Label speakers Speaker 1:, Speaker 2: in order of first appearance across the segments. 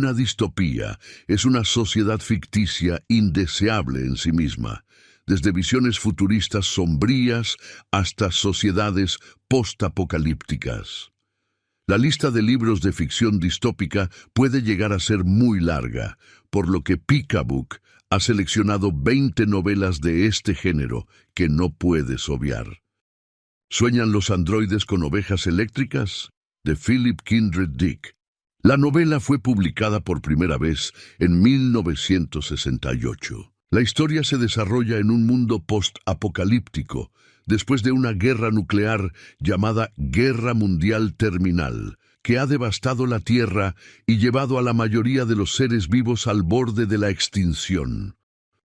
Speaker 1: Una distopía es una sociedad ficticia indeseable en sí misma, desde visiones futuristas sombrías hasta sociedades postapocalípticas. La lista de libros de ficción distópica puede llegar a ser muy larga, por lo que Picabook ha seleccionado 20 novelas de este género que no puedes obviar. ¿Sueñan los androides con ovejas eléctricas? De Philip Kindred Dick. La novela fue publicada por primera vez en 1968. La historia se desarrolla en un mundo post-apocalíptico, después de una guerra nuclear llamada Guerra Mundial Terminal, que ha devastado la Tierra y llevado a la mayoría de los seres vivos al borde de la extinción.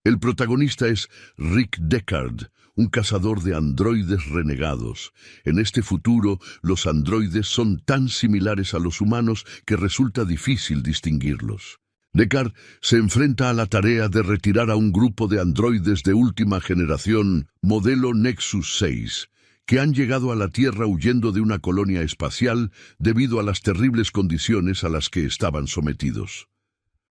Speaker 1: El protagonista es Rick Deckard, un cazador de androides renegados. En este futuro, los androides son tan similares a los humanos que resulta difícil distinguirlos. Deckard se enfrenta a la tarea de retirar a un grupo de androides de última generación, modelo Nexus 6, que han llegado a la Tierra huyendo de una colonia espacial debido a las terribles condiciones a las que estaban sometidos.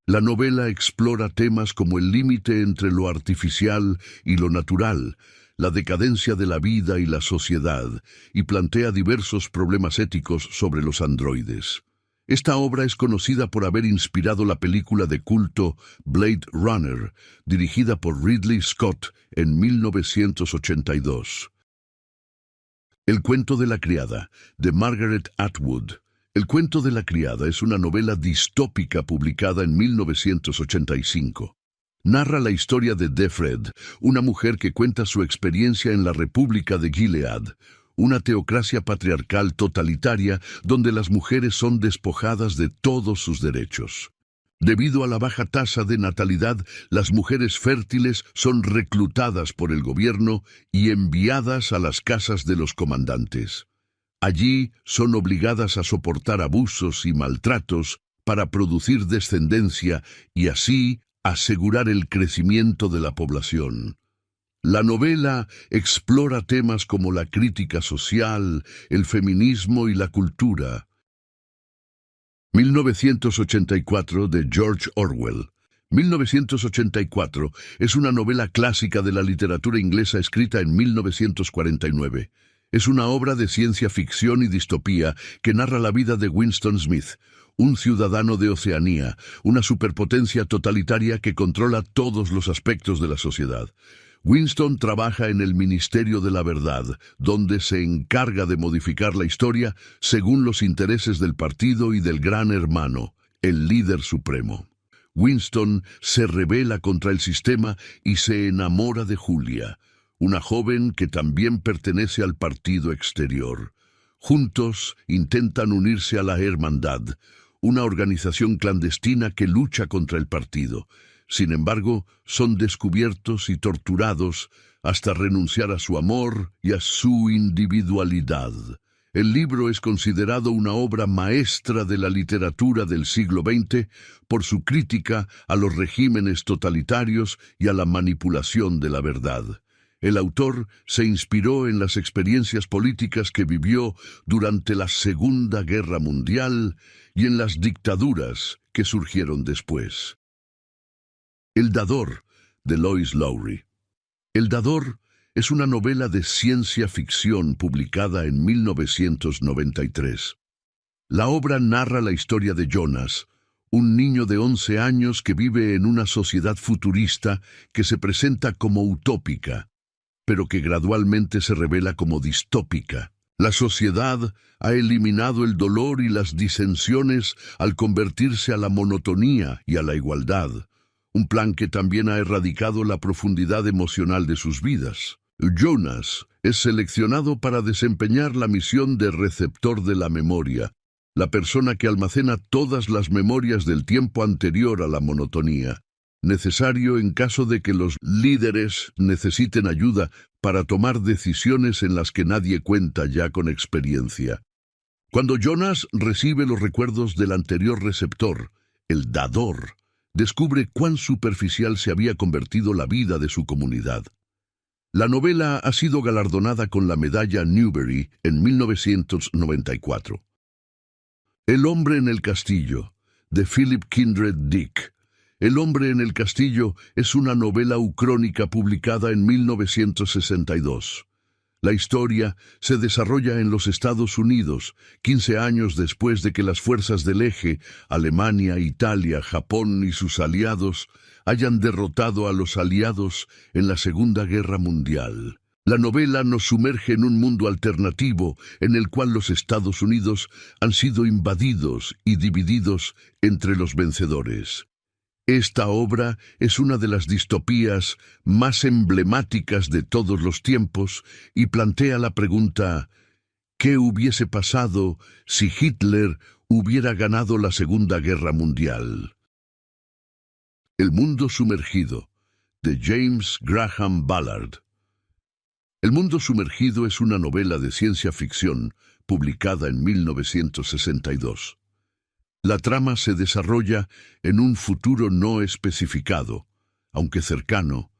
Speaker 1: La novela explora temas como el límite entre lo artificial y lo natural, la decadencia de la vida y la sociedad, y plantea diversos problemas éticos sobre los androides. Esta obra es conocida por haber inspirado la película de culto Blade Runner, dirigida por Ridley Scott en 1982. El cuento de la criada, de Margaret Atwood. El cuento de la criada es una novela distópica publicada en 1985. Narra la historia de Defred, una mujer que cuenta su experiencia en la República de Gilead, una teocracia patriarcal totalitaria donde las mujeres son despojadas de todos sus derechos. Debido a la baja tasa de natalidad, las mujeres fértiles son reclutadas por el gobierno y enviadas a las casas de los comandantes. Allí son obligadas a soportar abusos y maltratos para producir descendencia y así asegurar el crecimiento de la población. La novela explora temas como la crítica social, el feminismo y la cultura. 1984 de George Orwell. 1984 es una novela clásica de la literatura inglesa escrita en 1949. Es una obra de ciencia ficción y distopía que narra la vida de Winston Smith, un ciudadano de Oceanía, una superpotencia totalitaria que controla todos los aspectos de la sociedad. Winston trabaja en el Ministerio de la Verdad, donde se encarga de modificar la historia según los intereses del partido y del Gran Hermano, el líder supremo. Winston se rebela contra el sistema y se enamora de Julia, una joven que también pertenece al partido exterior. Juntos intentan unirse a la Hermandad, una organización clandestina que lucha contra el partido. Sin embargo, son descubiertos y torturados hasta renunciar a su amor y a su individualidad. El libro es considerado una obra maestra de la literatura del siglo XX por su crítica a los regímenes totalitarios y a la manipulación de la verdad. El autor se inspiró en las experiencias políticas que vivió durante la Segunda Guerra Mundial y en las dictaduras que surgieron después. El Dador, de Lois Lowry. El Dador es una novela de ciencia ficción publicada en 1993. La obra narra la historia de Jonas, un niño de 11 años que vive en una sociedad futurista que se presenta como utópica, pero que gradualmente se revela como distópica. La sociedad ha eliminado el dolor y las disensiones al convertirse a la monotonía y a la igualdad. Un plan que también ha erradicado la profundidad emocional de sus vidas. Jonas es seleccionado para desempeñar la misión de receptor de la memoria, la persona que almacena todas las memorias del tiempo anterior a la monotonía, necesario en caso de que los líderes necesiten ayuda para tomar decisiones en las que nadie cuenta ya con experiencia. Cuando Jonas recibe los recuerdos del anterior receptor, el dador, descubre cuán superficial se había convertido la vida de su comunidad. La novela ha sido galardonada con la medalla Newbery en 1994. El hombre en el castillo, de Philip Kindred Dick. El hombre en el castillo es una novela ucrónica publicada en 1962. La historia se desarrolla en los Estados Unidos, 15 años después de que las fuerzas del Eje, Alemania, Italia, Japón y sus aliados, hayan derrotado a los aliados en la Segunda Guerra Mundial. La novela nos sumerge en un mundo alternativo en el cual los Estados Unidos han sido invadidos y divididos entre los vencedores. Esta obra es una de las distopías más emblemáticas de todos los tiempos y plantea la pregunta: ¿qué hubiese pasado si Hitler hubiera ganado la Segunda Guerra Mundial? El mundo sumergido, de James Graham Ballard. El mundo sumergido es una novela de ciencia ficción publicada en 1962. La trama se desarrolla en un futuro no especificado, aunque cercano,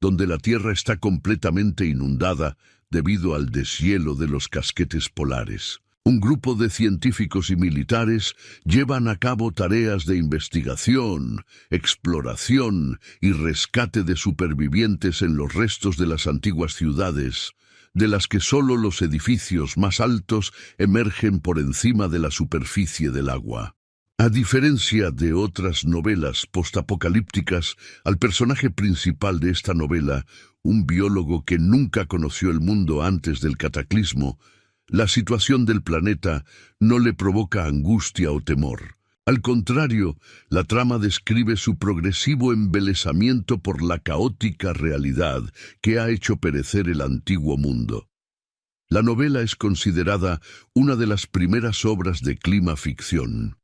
Speaker 1: donde la Tierra está completamente inundada debido al deshielo de los casquetes polares. Un grupo de científicos y militares llevan a cabo tareas de investigación, exploración y rescate de supervivientes en los restos de las antiguas ciudades, de las que solo los edificios más altos emergen por encima de la superficie del agua. A diferencia de otras novelas postapocalípticas, al personaje principal de esta novela, un biólogo que nunca conoció el mundo antes del cataclismo, la situación del planeta no le provoca angustia o temor. Al contrario, la trama describe su progresivo embelesamiento por la caótica realidad que ha hecho perecer el antiguo mundo. La novela es considerada una de las primeras obras de clima ficción.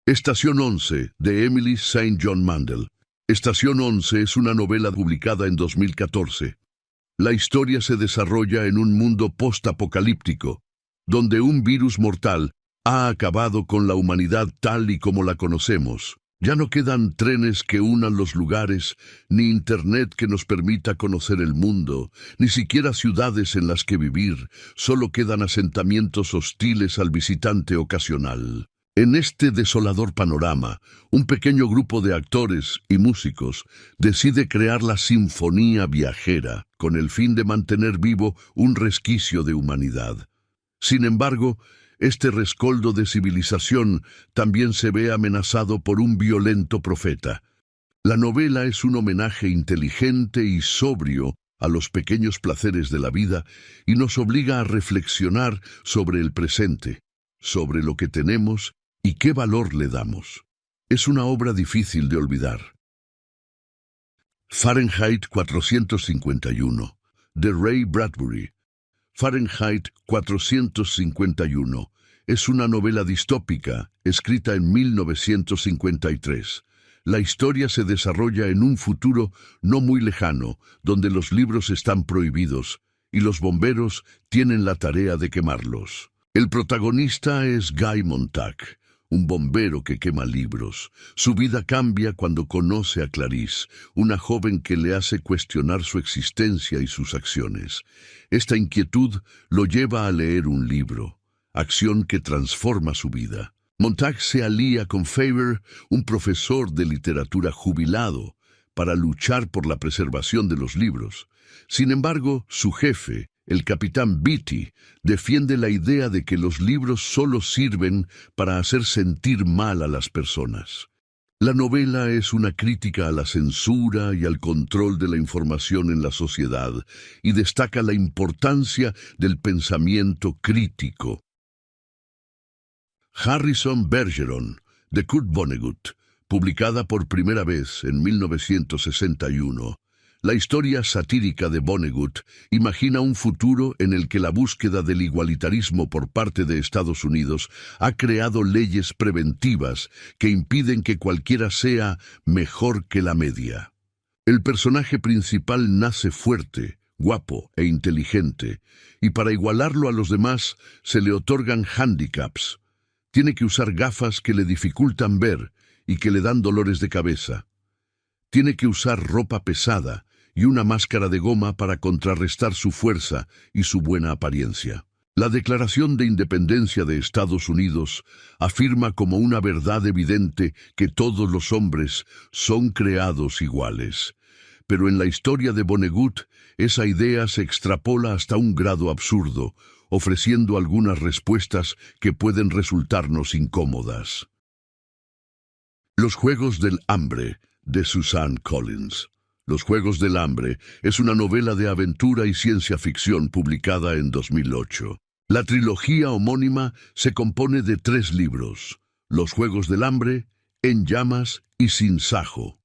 Speaker 1: Estación 11, de Emily St. John Mandel. Estación 11 es una novela publicada en 2014. La historia se desarrolla en un mundo post-apocalíptico, donde un virus mortal ha acabado con la humanidad tal y como la conocemos. Ya no quedan trenes que unan los lugares, ni internet que nos permita conocer el mundo, ni siquiera ciudades en las que vivir. Solo quedan asentamientos hostiles al visitante ocasional. En este desolador panorama, un pequeño grupo de actores y músicos decide crear la Sinfonía Viajera, con el fin de mantener vivo un resquicio de humanidad. Sin embargo, este rescoldo de civilización también se ve amenazado por un violento profeta. La novela es un homenaje inteligente y sobrio a los pequeños placeres de la vida y nos obliga a reflexionar sobre el presente, sobre lo que tenemos y qué valor le damos. Es una obra difícil de olvidar. Fahrenheit 451, de Ray Bradbury. Fahrenheit 451 es una novela distópica escrita en 1953. La historia se desarrolla en un futuro no muy lejano, donde los libros están prohibidos y los bomberos tienen la tarea de quemarlos. El protagonista es Guy Montag, un bombero que quema libros. Su vida cambia cuando conoce a Clarice, una joven que le hace cuestionar su existencia y sus acciones. Esta inquietud lo lleva a leer un libro, acción que transforma su vida. Montag se alía con Faber, un profesor de literatura jubilado, para luchar por la preservación de los libros. Sin embargo, su jefe, el capitán Beatty, defiende la idea de que los libros solo sirven para hacer sentir mal a las personas. La novela es una crítica a la censura y al control de la información en la sociedad y destaca la importancia del pensamiento crítico. Harrison Bergeron, de Kurt Vonnegut, publicada por primera vez en 1961. La historia satírica de Vonnegut imagina un futuro en el que la búsqueda del igualitarismo por parte de Estados Unidos ha creado leyes preventivas que impiden que cualquiera sea mejor que la media. El personaje principal nace fuerte, guapo e inteligente, y para igualarlo a los demás se le otorgan handicaps. Tiene que usar gafas que le dificultan ver y que le dan dolores de cabeza. Tiene que usar ropa pesada y una máscara de goma para contrarrestar su fuerza y su buena apariencia. La Declaración de Independencia de Estados Unidos afirma como una verdad evidente que todos los hombres son creados iguales. Pero en la historia de Vonnegut, esa idea se extrapola hasta un grado absurdo, ofreciendo algunas respuestas que pueden resultarnos incómodas. Los Juegos del Hambre, de Suzanne Collins. Los Juegos del Hambre es una novela de aventura y ciencia ficción publicada en 2008. La trilogía homónima se compone de 3 libros: Los Juegos del Hambre, En Llamas y Sin Sajo.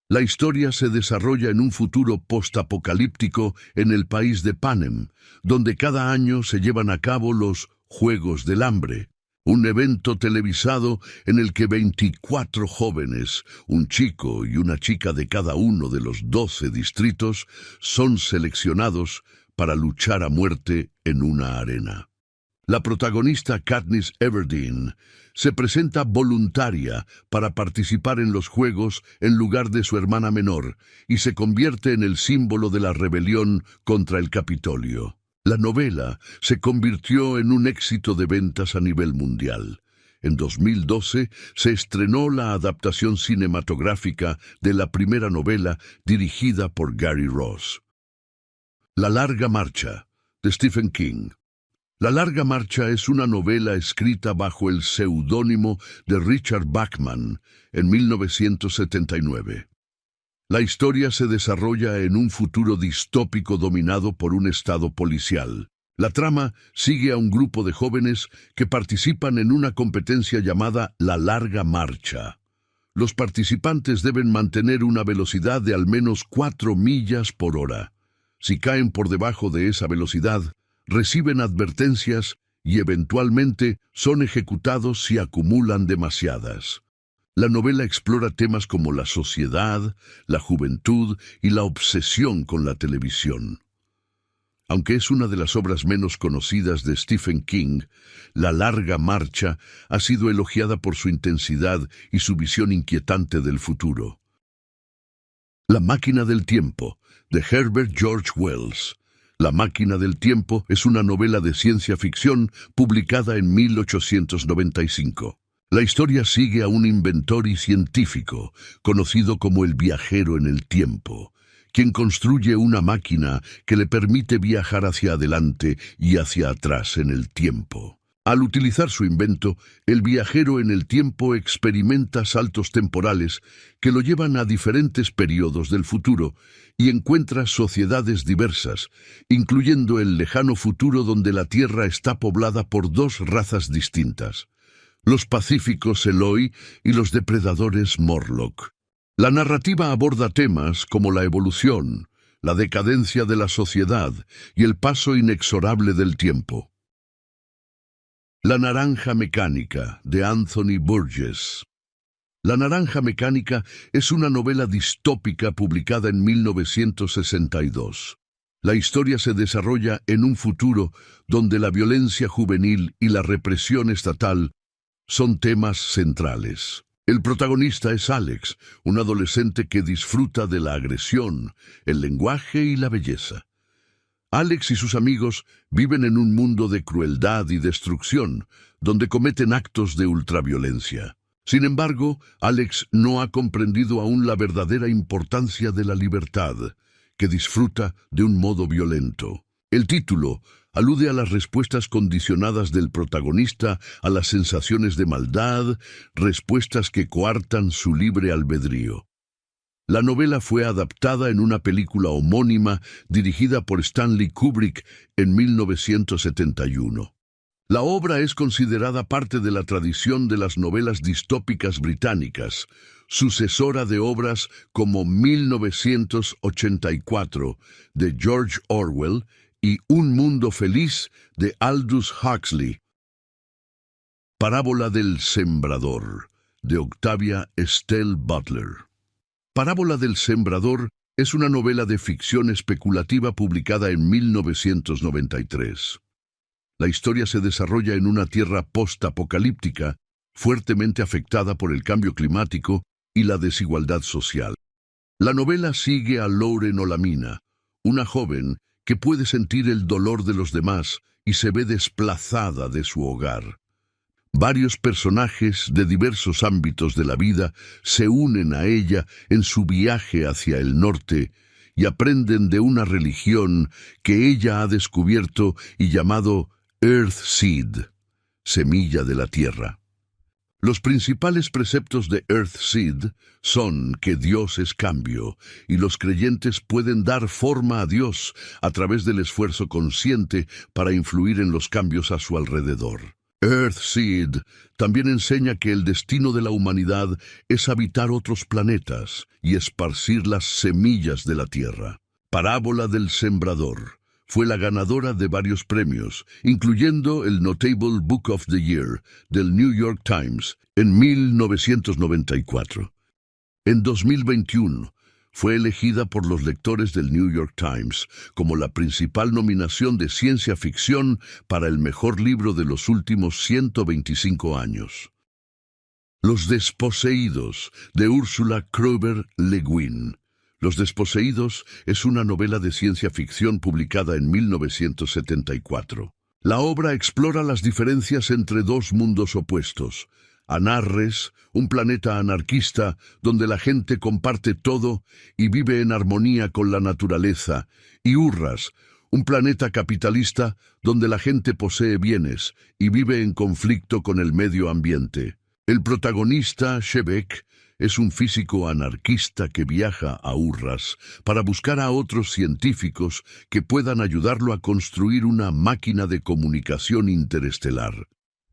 Speaker 1: La historia se desarrolla en un futuro postapocalíptico en el país de Panem, donde cada año se llevan a cabo los Juegos del Hambre, un evento televisado en el que 24 jóvenes, un chico y una chica de cada uno de los 12 distritos, son seleccionados para luchar a muerte en una arena. La protagonista Katniss Everdeen se presenta voluntaria para participar en los Juegos en lugar de su hermana menor y se convierte en el símbolo de la rebelión contra el Capitolio. La novela se convirtió en un éxito de ventas a nivel mundial. En 2012 se estrenó la adaptación cinematográfica de la primera novela dirigida por Gary Ross. La larga marcha, de Stephen King. La larga marcha es una novela escrita bajo el seudónimo de Richard Bachman en 1979. La historia se desarrolla en un futuro distópico dominado por un estado policial. La trama sigue a un grupo de jóvenes que participan en una competencia llamada La Larga Marcha. Los participantes deben mantener una velocidad de al menos 4 millas por hora. Si caen por debajo de esa velocidad, reciben advertencias y eventualmente son ejecutados si acumulan demasiadas. La novela explora temas como la sociedad, la juventud y la obsesión con la televisión. Aunque es una de las obras menos conocidas de Stephen King, La Larga Marcha ha sido elogiada por su intensidad y su visión inquietante del futuro. La máquina del tiempo, de Herbert George Wells. La máquina del tiempo es una novela de ciencia ficción publicada en 1895. La historia sigue a un inventor y científico, conocido como el viajero en el tiempo, quien construye una máquina que le permite viajar hacia adelante y hacia atrás en el tiempo. Al utilizar su invento, el viajero en el tiempo experimenta saltos temporales que lo llevan a diferentes periodos del futuro y encuentra sociedades diversas, incluyendo el lejano futuro donde la Tierra está poblada por 2 razas distintas: los pacíficos Eloi y los depredadores Morlock. La narrativa aborda temas como la evolución, la decadencia de la sociedad y el paso inexorable del tiempo. La naranja mecánica, de Anthony Burgess. La naranja mecánica es una novela distópica publicada en 1962. La historia se desarrolla en un futuro donde la violencia juvenil y la represión estatal son temas centrales. El protagonista es Alex, un adolescente que disfruta de la agresión, el lenguaje y la belleza. Alex y sus amigos viven en un mundo de crueldad y destrucción, donde cometen actos de ultraviolencia. Sin embargo, Alex no ha comprendido aún la verdadera importancia de la libertad, que disfruta de un modo violento. El título alude a las respuestas condicionadas del protagonista a las sensaciones de maldad, respuestas que coartan su libre albedrío. La novela fue adaptada en una película homónima dirigida por Stanley Kubrick en 1971. La obra es considerada parte de la tradición de las novelas distópicas británicas, sucesora de obras como 1984 de George Orwell y Un Mundo Feliz de Aldous Huxley. Parábola del Sembrador, de Octavia Stell Butler. Parábola del Sembrador es una novela de ficción especulativa publicada en 1993. La historia se desarrolla en una tierra post-apocalíptica, fuertemente afectada por el cambio climático y la desigualdad social. La novela sigue a Lauren Olamina, una joven que puede sentir el dolor de los demás y se ve desplazada de su hogar. Varios personajes de diversos ámbitos de la vida se unen a ella en su viaje hacia el norte y aprenden de una religión que ella ha descubierto y llamado Earthseed, semilla de la tierra. Los principales preceptos de Earthseed son que Dios es cambio y los creyentes pueden dar forma a Dios a través del esfuerzo consciente para influir en los cambios a su alrededor. Earthseed también enseña que el destino de la humanidad es habitar otros planetas y esparcir las semillas de la Tierra. Parábola del Sembrador fue la ganadora de varios premios, incluyendo el Notable Book of the Year del New York Times en 1994. En 2021, fue elegida por los lectores del New York Times como la principal nominación de ciencia ficción para el mejor libro de los últimos 125 años. Los desposeídos, de Ursula Kroeber-Le Guin. Los desposeídos es una novela de ciencia ficción publicada en 1974. La obra explora las diferencias entre dos mundos opuestos. Anarres, un planeta anarquista donde la gente comparte todo y vive en armonía con la naturaleza, y Urras, un planeta capitalista donde la gente posee bienes y vive en conflicto con el medio ambiente. El protagonista, Shebek, es un físico anarquista que viaja a Urras para buscar a otros científicos que puedan ayudarlo a construir una máquina de comunicación interestelar.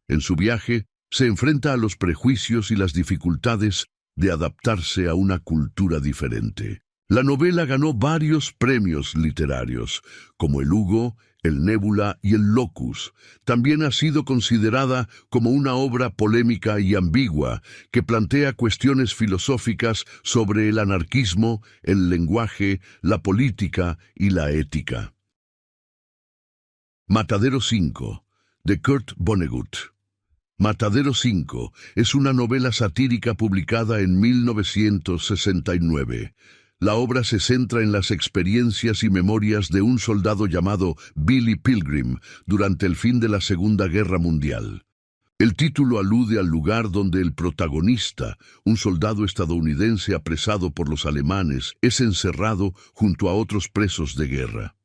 Speaker 1: En su viaje, se enfrenta a los prejuicios y las dificultades de adaptarse a una cultura diferente. La novela ganó varios premios literarios, como el Hugo, el Nébula y el Locus. También ha sido considerada como una obra polémica y ambigua que plantea cuestiones filosóficas sobre el anarquismo, el lenguaje, la política y la ética. Matadero 5, de Kurt Vonnegut. Matadero 5 es una novela satírica publicada en 1969. La obra se centra en las experiencias y memorias de un soldado llamado Billy Pilgrim durante el fin de la Segunda Guerra Mundial. El título alude al lugar donde el protagonista, un soldado estadounidense apresado por los alemanes, es encerrado junto a otros presos de guerra.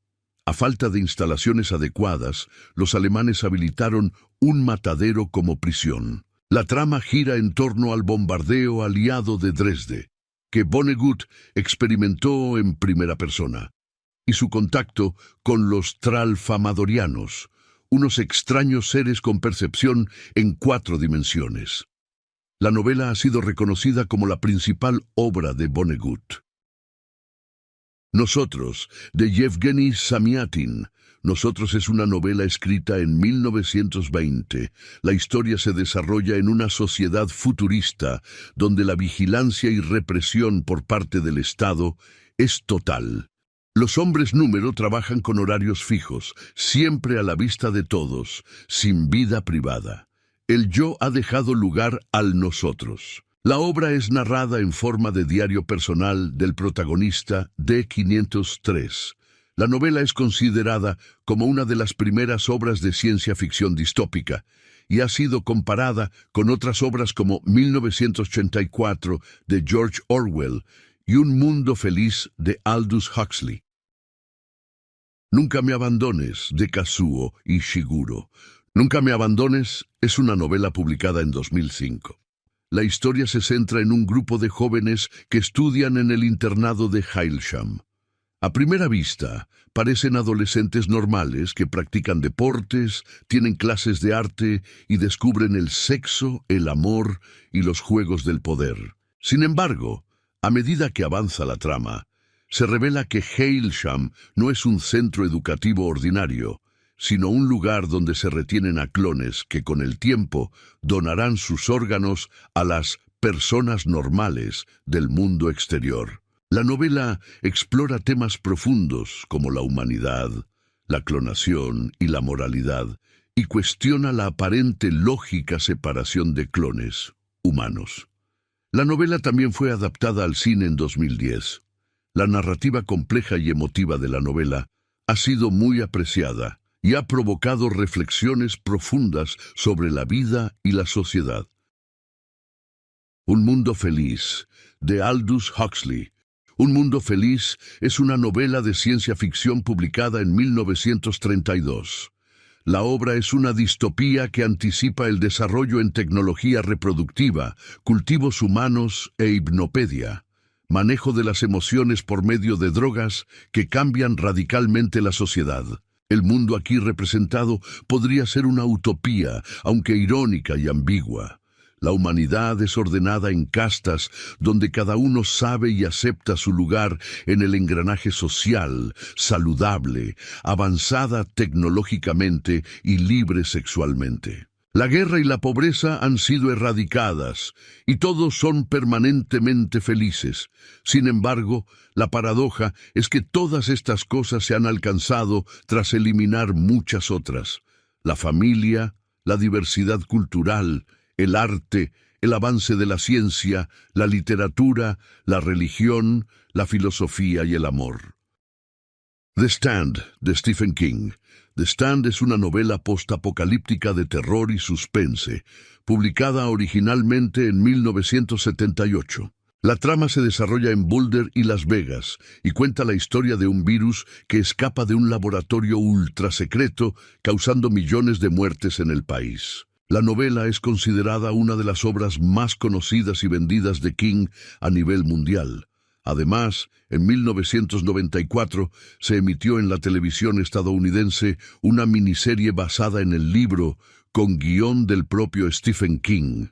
Speaker 1: A falta de instalaciones adecuadas, los alemanes habilitaron un matadero como prisión. La trama gira en torno al bombardeo aliado de Dresde, que Vonnegut experimentó en primera persona, y su contacto con los tralfamadorianos, unos extraños seres con percepción en 4 dimensiones. La novela ha sido reconocida como la principal obra de Vonnegut. Nosotros, de Yevgeny Zamyatin. Nosotros es una novela escrita en 1920. La historia se desarrolla en una sociedad futurista donde la vigilancia y represión por parte del Estado es total. Los hombres número trabajan con horarios fijos, siempre a la vista de todos, sin vida privada. El yo ha dejado lugar al nosotros. La obra es narrada en forma de diario personal del protagonista D503. La novela es considerada como una de las primeras obras de ciencia ficción distópica y ha sido comparada con otras obras como 1984 de George Orwell y Un mundo feliz de Aldous Huxley. Nunca me abandones, de Kazuo Ishiguro. Nunca me abandones es una novela publicada en 2005. La historia se centra en un grupo de jóvenes que estudian en el internado de Hailsham. A primera vista, parecen adolescentes normales que practican deportes, tienen clases de arte y descubren el sexo, el amor y los juegos del poder. Sin embargo, a medida que avanza la trama, se revela que Hailsham no es un centro educativo ordinario, sino un lugar donde se retienen a clones que con el tiempo donarán sus órganos a las personas normales del mundo exterior. La novela explora temas profundos como la humanidad, la clonación y la moralidad, y cuestiona la aparente lógica separación de clones humanos. La novela también fue adaptada al cine en 2010. La narrativa compleja y emotiva de la novela ha sido muy apreciada, y ha provocado reflexiones profundas sobre la vida y la sociedad. Un mundo feliz, de Aldous Huxley. Un mundo feliz es una novela de ciencia ficción publicada en 1932. La obra es una distopía que anticipa el desarrollo en tecnología reproductiva, cultivos humanos e hipnopedia, manejo de las emociones por medio de drogas que cambian radicalmente la sociedad. El mundo aquí representado podría ser una utopía, aunque irónica y ambigua. La humanidad es ordenada en castas donde cada uno sabe y acepta su lugar en el engranaje social, saludable, avanzada tecnológicamente y libre sexualmente. La guerra y la pobreza han sido erradicadas y todos son permanentemente felices. Sin embargo, la paradoja es que todas estas cosas se han alcanzado tras eliminar muchas otras: la familia, la diversidad cultural, el arte, el avance de la ciencia, la literatura, la religión, la filosofía y el amor. The Stand, de Stephen King. The Stand es una novela postapocalíptica de terror y suspense, publicada originalmente en 1978. La trama se desarrolla en Boulder y Las Vegas y cuenta la historia de un virus que escapa de un laboratorio ultra secreto, causando millones de muertes en el país. La novela es considerada una de las obras más conocidas y vendidas de King a nivel mundial. Además, en 1994 se emitió en la televisión estadounidense una miniserie basada en el libro, con guión del propio Stephen King.